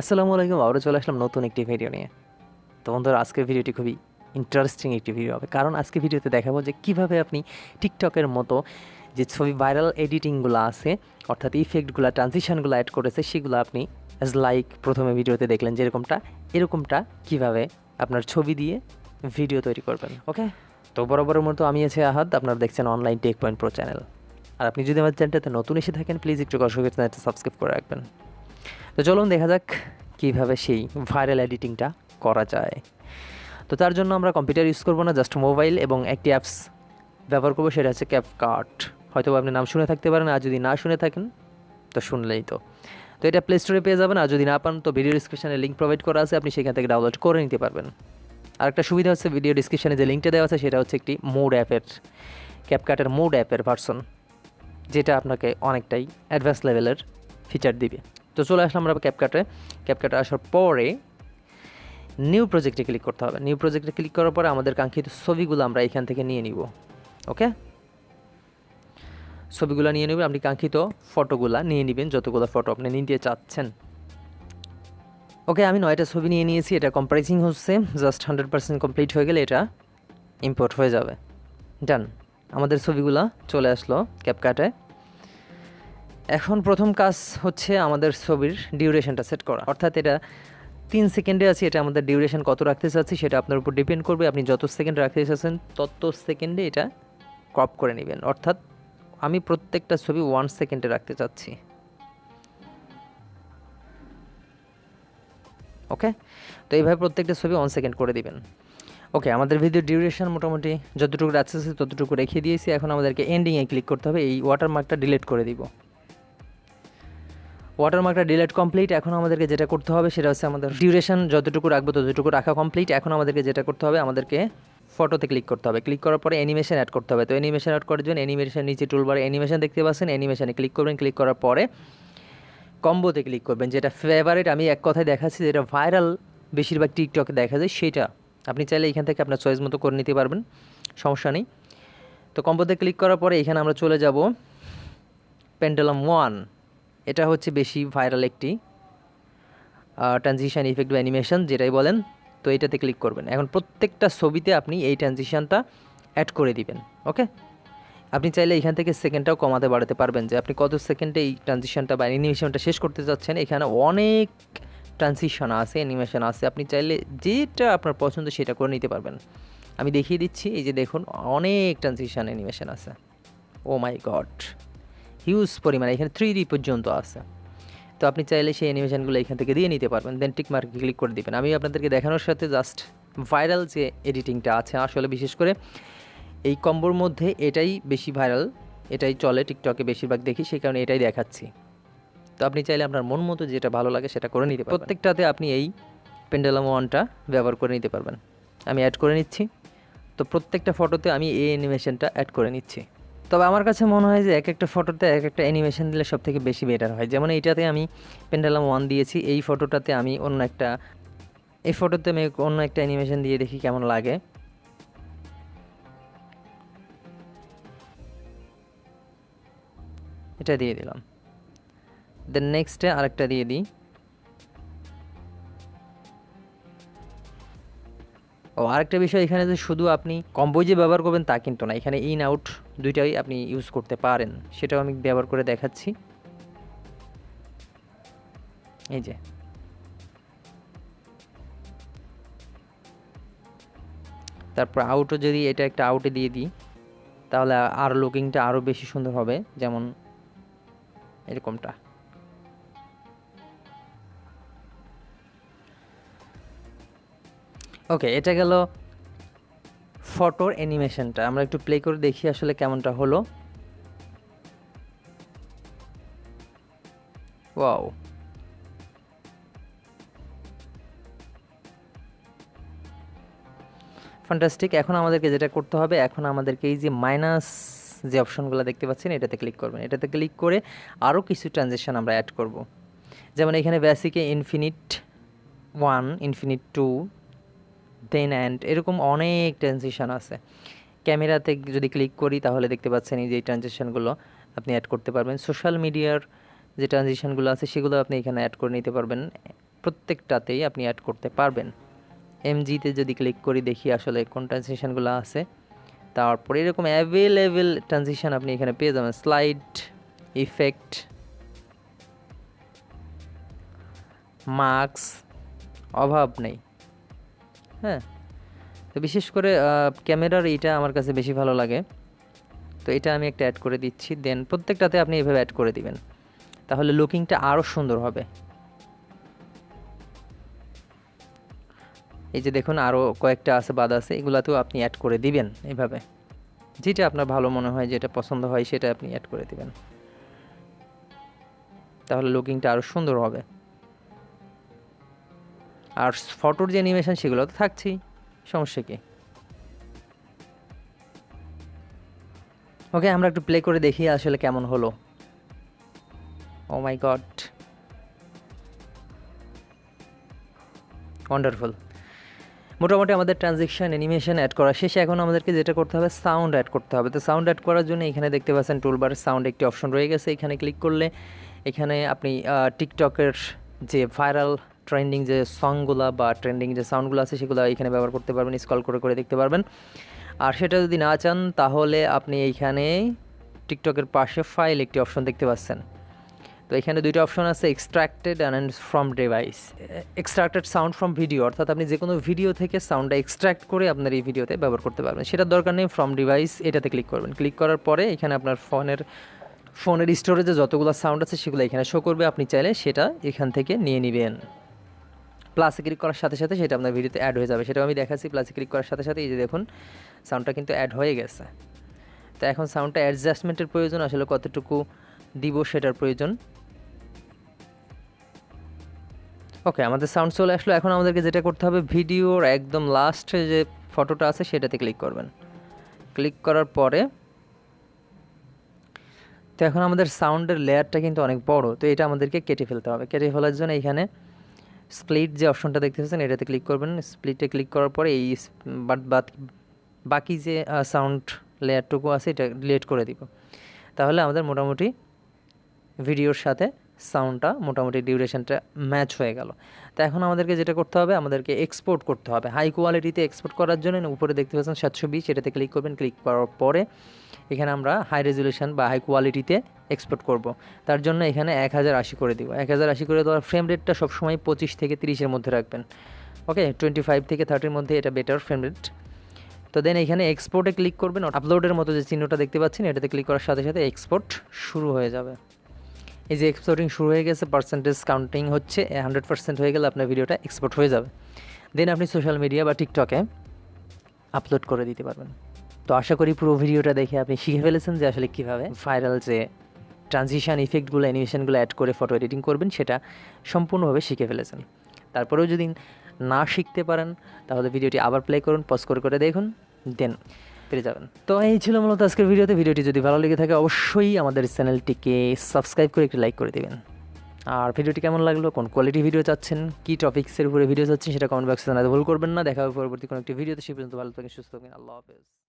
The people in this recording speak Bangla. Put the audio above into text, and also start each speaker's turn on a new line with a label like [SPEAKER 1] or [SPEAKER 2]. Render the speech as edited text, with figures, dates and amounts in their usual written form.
[SPEAKER 1] আসসালামু আলাইকুম, আবারও চলে আসলাম নতুন একটি ভিডিও নিয়ে। তো বন্ধুরা, আজকের ভিডিওটি খুবই ইন্টারেস্টিং একটি ভিডিও হবে, কারণ আজকে ভিডিওতে দেখাবো যে কীভাবে আপনি টিকটকের মতো যে ছবি ভাইরাল এডিটিংগুলো আছে, অর্থাৎ ইফেক্টগুলো, ট্রানজিশনগুলো অ্যাড করেছে, সেগুলো আপনি অ্যাজ লাইক প্রথমে ভিডিওতে দেখলেন এরকমটা কীভাবে আপনার ছবি দিয়ে ভিডিও তৈরি করবেন। ওকে, তো বরাবরের মতো আমি আছি আহাদ, আপনারা দেখছেন online tech point pro channel. আর আপনি যদি আমার চ্যানেলটাতে নতুন এসে থাকেন, প্লিজ একটু কষ্ট করে চ্যানেলটা সাবস্ক্রাইব করে রাখবেন। তো চলুন দেখা যাক কীভাবে সেই ভাইরাল এডিটিংটা করা যায়। তো তার জন্য আমরা কম্পিউটার ইউজ করবো না, জাস্ট মোবাইল এবং একটি অ্যাপস ব্যবহার করবো, সেটা হচ্ছে ক্যাপকাট। হয়তো আপনি নাম শুনে থাকতে পারেন, আর যদি না শুনে থাকেন তো শুনলেই তো এটা প্লে স্টোরে পেয়ে যাবেন। আর যদি না পান তো ভিডিও ডিসক্রিপশানে লিঙ্ক প্রোভাইড করা আছে, আপনি সেখান থেকে ডাউনলোড করে নিতে পারবেন। আরেকটা সুবিধা হচ্ছে, ভিডিও ডিসক্রিপশানে যে লিঙ্কটা দেওয়া আছে সেটা হচ্ছে একটি মোড অ্যাপের, ক্যাপকাটের মোড অ্যাপের ভার্সন, যেটা আপনাকে অনেকটাই অ্যাডভান্স লেভেলের ফিচার দিবে। তো চলে আসলাম আমরা ক্যাপকাটে আসার পরে নিউ প্রজেক্টে ক্লিক করতে হবে। নিউ প্রজেক্টে ক্লিক করার পরে আমাদের কাঙ্ক্ষিত ছবিগুলো আমরা এখান থেকে নিয়ে নিব। ওকে, ছবিগুলো নিয়ে নেবেন, আপনি কাঙ্ক্ষিত ফটোগুলো নিয়ে নেবেন, যতগুলো ফটো আপনি নিতে চাচ্ছেন। ওকে, আমি 9টা ছবি নিয়ে নিয়েছি, এটা কম্প্রেসিং হচ্ছে, জাস্ট 100% কমপ্লিট হয়ে গেলে এটা ইম্পোর্ট হয়ে যাবে। ডান, আমাদের ছবিগুলো চলে আসলো ক্যাপকাটে। এখন প্রথম কাজ হচ্ছে আমাদের ছবির ডিউরেশনটা সেট করা, অর্থাৎ এটা 3 সেকেন্ডে আছে, এটা আমাদের ডিউরেশন কত রাখতে চাচ্ছি সেটা আপনার উপর ডিপেন্ড করবে। আপনি যত সেকেন্ড রাখতে চাচ্ছেন তত সেকেন্ডে এটা ক্রপ করে নেবেন, অর্থাৎ আমি প্রত্যেকটা ছবি 1 সেকেন্ডে রাখতে চাচ্ছি। ওকে, তো এইভাবে প্রত্যেকটা ছবি 1 সেকেন্ড করে দিবেন। ওকে, আমাদের ভিডিও ডিউরেশন মোটামুটি যতটুকু রাখছে ততটুকু রেখে দিয়েছি। এখন আমাদেরকে এন্ডিংয়ে ক্লিক করতে হবে, এই ওয়াটারমার্কটা ডিলিট করে দিব। ওয়াটারমার্কটা ডিলিট কমপ্লিট। এখন আমাদেরকে যেটা করতে হবে সেটা হচ্ছে, আমাদের ডিউরেশন যতটুকু রাখবো ততটুকু রাখা কমপ্লিট। এখন আমাদেরকে যেটা করতে হবে, আমাদেরকে ফটোতে ক্লিক করতে হবে। ক্লিক করার পরে অ্যানিমেশন অ্যাড করতে হবে। তো অ্যানিমেশন অ্যাড করার জন্য অ্যানিমেশন নিচে টুলবারে অ্যানিমেশন দেখতে পাচ্ছেন, অ্যানিমেশনে ক্লিক করবেন। ক্লিক করার পরে কম্বোতে ক্লিক করবেন, যেটা ফেভারিট, আমি এক কথায় দেখাচ্ছি, যেটা ভাইরাল বেশিরভাগ টিকটকে দেখা যায়, সেটা আপনি চাইলে এখান থেকে আপনার চয়েস মতো করে নিতে পারবেন, সমস্যা নেই। তো কম্বোতে ক্লিক করার পরে এখানে আমরা চলে যাব পেন্ডুলাম 1। এটা হচ্ছে বেশি ভাইরাল একটি ট্রানজিশন ইফেক্ট বা অ্যানিমেশন, যেটাই বলেন। তো এইটাতে ক্লিক করবেন। এখন প্রত্যেকটা ছবিতে আপনি এই ট্রানজিশনটা অ্যাড করে দিবেন। ওকে, আপনি চাইলে এখান থেকে সেকেন্ডটাও কমাতে বাড়াতে পারবেন, যে আপনি কত সেকেন্ডে এই ট্রানজিশনটা বা অ্যানিমেশনটা শেষ করতে চাচ্ছেন। এখানে অনেক ট্রানজিশন আছে, অ্যানিমেশন আছে, আপনি চাইলে যেটা আপনার পছন্দ সেটা করে নিতে পারবেন। আমি দেখিয়ে দিচ্ছি, এই যে দেখুন, অনেক ট্রানজিশন অ্যানিমেশন আছে। ও মাই গড, হিউজ পরিমাণে, এখানে 3D পর্যন্ত আছে। তো আপনি চাইলে সেই অ্যানিমেশনগুলো এখান থেকে দিয়ে নিতে পারবেন, দেন টিক মার্কে ক্লিক করে দেবেন। আমি আপনাদেরকে দেখানোর সাথে জাস্ট ভাইরাল যে এডিটিংটা আছে, আসলে বিশেষ করে এই কম্বোর মধ্যে এটাই বেশি ভাইরাল, এটাই চলে টিকটকে বেশিরভাগ দেখি, সেই কারণে এটাই দেখাচ্ছি। তো আপনি চাইলে আপনার মন মতো যেটা ভালো লাগে সেটা করে নিতে পারবেন। প্রত্যেকটাতে আপনি এই পেন্ডুলাম 1টা ব্যবহার করে নিতে পারবেন। আমি অ্যাড করে নিচ্ছি। তো প্রত্যেকটা ফটোতে আমি এই অ্যানিমেশনটা অ্যাড করে নিচ্ছি। তবে আমার কাছে মনে হয় যে এক একটা ফটোতে এক একটা অ্যানিমেশন দিলে সব থেকে বেশি বেটার হয়। যেমন এইটাতে আমি পেন্ডুলাম 1 দিয়েছি, এই ফটোটাতে আমি অন্য একটা অ্যানিমেশন দিয়ে দেখি কেমন লাগে। এটা দিয়ে দিলাম, দেন নেক্সটে আরেকটা দিয়ে দিই। আরেকটা বিষয় এখানে, যে শুধু আপনি কম্বো যে ব্যবহার করবেন তা কিন্তু না, এখানে ইন আউট দুইটাই আপনি ইউজ করতে পারেন, সেটাও আমি ব্যবহার করে দেখাচ্ছি। এই যে তারপর আউটও, যদি এটা একটা আউটে দিয়ে দিই তাহলে আর লুকিংটা আরও বেশি সুন্দর হবে, যেমন এরকমটা। ওকে, এটা গেল ফটোর অ্যানিমেশনটা। আমরা একটু প্লে করে দেখি আসলে কেমনটা হলো। Wow, fantastic. এখন আমাদেরকে যেটা করতে হবে, এখন আমাদেরকে এই যে মাইনাস যে অপশনগুলো দেখতে পাচ্ছেন এটাতে ক্লিক করবেন। এটাতে ক্লিক করে আরও কিছু ট্রানজিশন আমরা অ্যাড করব। যেমন এখানে বেসিকে ইনফিনিট 1, ইনফিনিট 2, দেন অ্যান্ড, এরকম অনেক ট্রানজিশন আছে। ক্যামেরাতে যদি ক্লিক করি তাহলে দেখতে পাচ্ছেন এই যে ট্রানজিশনগুলো আপনি অ্যাড করতে পারবেন। সোশ্যাল মিডিয়ার যে ট্রানজিশনগুলো আছে সেগুলো আপনি এখানে অ্যাড করে নিতে পারবেন। প্রত্যেকটাতেই আপনি অ্যাড করতে পারবেন। এমজিতে যদি ক্লিক করি দেখি আসলে কোন ট্রানজিশনগুলো আছে, তারপরে এরকম অ্যাভেলেবেল ট্রানজিশন আপনি এখানে পেয়ে যাবেন। স্লাইড, ইফেক্ট, মার্কস, অভাব নেই। হ্যাঁ, তো বিশেষ করে ক্যামেরার এইটা আমার কাছে বেশি ভালো লাগে, তো এটা আমি একটা অ্যাড করে দিচ্ছি। দেন প্রত্যেকটাতে আপনি এভাবে অ্যাড করে দিবেন, তাহলে লুকিংটা আরও সুন্দর হবে। এই যে দেখুন আরও কয়েকটা আছে, বাদ আছে, এগুলাতেও আপনি অ্যাড করে দিবেন এইভাবে। যেটা আপনার ভালো মনে হয়, যেটা পছন্দ হয় সেটা আপনি অ্যাড করে দিবেন, তাহলে লুকিংটা আরও সুন্দর হবে। আর ফটোর যে অ্যানিমেশন সেগুলো তো থাকছেই, সমস্যা কি। ওকে, আমরা একটু প্লে করে দেখি আসলে কেমন হলো। ও মাই গড, ওয়ান্ডারফুল। মোটামুটি আমাদের ট্রানজিশন অ্যানিমেশন অ্যাড করা শেষে এখন আমাদেরকে যেটা করতে হবে, সাউন্ড অ্যাড করতে হবে। তো সাউন্ড অ্যাড করার জন্য এখানে দেখতে পাচ্ছেন টুলবার সাউন্ড একটি অপশন রয়ে গেছে, এখানে ক্লিক করলে এখানে আপনি টিকটকের যে ভাইরাল ট্রেন্ডিং যে সংগুলা বা ট্রেন্ডিং যে সাউন্ডগুলো আছে সেগুলো এখানে ব্যবহার করতে পারবেন, স্ক্রল করে করে দেখতে পারবেন। আর সেটা যদি না চান তাহলে আপনি এইখানে টিকটকের পাশে ফাইল একটি অপশন দেখতে পাচ্ছেন। তো এখানে দুইটা অপশন আছে, extracted and from device. Extracted sound from video, অর্থাৎ আপনি যে কোনো ভিডিও থেকে সাউন্ডটা এক্সট্রাক্ট করে আপনার এই ভিডিওতে ব্যবহার করতে পারবেন, সেটার দরকার নেই। ফ্রম ডিভাইস এটাতে ক্লিক করবেন, ক্লিক করার পরে এখানে আপনার ফোনের স্টোরেজে যতগুলো সাউন্ড আছে সেগুলো এখানে শো করবে, আপনি চাইলে সেটা এখান থেকে নিয়ে নেবেন। প্লাসে ক্লিক করার সাথে সাথে সেটা আপনার ভিডিওতে অ্যাড হয়ে যাবে, সেটাও আমি দেখাচ্ছি। প্লাসে ক্লিক করার সাথে সাথে এই যে দেখুন সাউন্ডটা কিন্তু অ্যাড হয়ে গেছে। তো এখন সাউন্ডটা অ্যাডজাস্টমেন্টের প্রয়োজন, আসলে কতটুকু দিব সেটার প্রয়োজন। ওকে, আমাদের সাউন্ড চলে আসলো। এখন আমাদেরকে যেটা করতে হবে, ভিডিওর একদম লাস্টে যে ফটোটা আছে সেটাতে ক্লিক করবেন। ক্লিক করার পরে তো এখন আমাদের সাউন্ডের লেয়ারটা কিন্তু অনেক বড়, তো এটা আমাদেরকে কেটে ফেলতে হবে। কেটে ফেলার জন্য এখানে স্প্লিট যে অপশনটা দেখতে পাচ্ছেন এটাতে ক্লিক করবেন। স্প্লিটে ক্লিক করার পরে এই বাকি যে সাউন্ড লেয়ারটুকু আছে এটা ডিলিট করে দিব, তাহলে আমাদের মোটামুটি ভিডিওর সাথে সাউন্ডটা মোটামুটি ডিউরেশনটা ম্যাচ হয়ে গেল। তো এখন আমাদেরকে যেটা করতে হবে, আমাদেরকে এক্সপোর্ট করতে হবে। হাই কোয়ালিটিতে এক্সপোর্ট করার জন্য উপরে দেখতে পাচ্ছেন 720, এটাতে ক্লিক করবেন। ক্লিক করার পরে এখানে আমরা হাই রেজুলেশন বা হাই কোয়ালিটিতে এক্সপোর্ট করব। তার জন্য এখানে 1080 করে দিব। 1080 করে দেওয়ার ফ্রেম রেটটা সবসময় 25 থেকে 30-এর মধ্যে রাখবেন। ওকে, 25 থেকে 30-এর মধ্যে এটা বেটার ফ্রেম রেট। তো দেন এখানে এক্সপোর্টে ক্লিক করবেন। আপলোডের মতো যে চিহ্নটা দেখতে পাচ্ছেন এটাতে ক্লিক করার সাথে সাথে এক্সপোর্ট শুরু হয়ে যাবে। এই যে এক্সপোর্টিং শুরু হয়ে গেছে, পার্সেন্টেজ কাউন্টিং হচ্ছে, 100% হয়ে গেলে আপনার ভিডিওটা এক্সপোর্ট হয়ে যাবে। দেন আপনি সোশ্যাল মিডিয়া বা টিকটকে আপলোড করে দিতে পারবেন। তো আশা করি পুরো ভিডিওটা দেখে আপনি শিখে ফেলেছেন যে আসলে কীভাবে ভাইরাল যে ট্রানজিশন ইফেক্টগুলো, অ্যানিমেশনগুলো অ্যাড করে ফটো এডিটিং করবেন সেটা সম্পূর্ণভাবে শিখে ফেলেছেন। তারপরেও যদি না শিখতে পারেন তাহলে ভিডিওটি আবার প্লে করুন, পজ করে করে দেখুন, দেন পেরে যাবেন। তো এই ছিল মূলত আজকের ভিডিওতে। ভিডিওটি যদি ভালো লেগে থাকে অবশ্যই আমাদের চ্যানেলটিকে সাবস্ক্রাইব করে একটি লাইক করে দেবেন। আর ভিডিওটি কেমন লাগলো, কোন কোয়ালিটি ভিডিও চাচ্ছেন, কী টপিক্সের উপরে ভিডিও চাচ্ছেন সেটা কমেন্ট বক্সে জানাতে ভুল করবেন না। দেখা হবে পরবর্তী কোনো একটি ভিডিওতে। সে পর্যন্ত ভালো থাকেন, সুস্থ থাকবেন। আল্লাহ হাফেজ।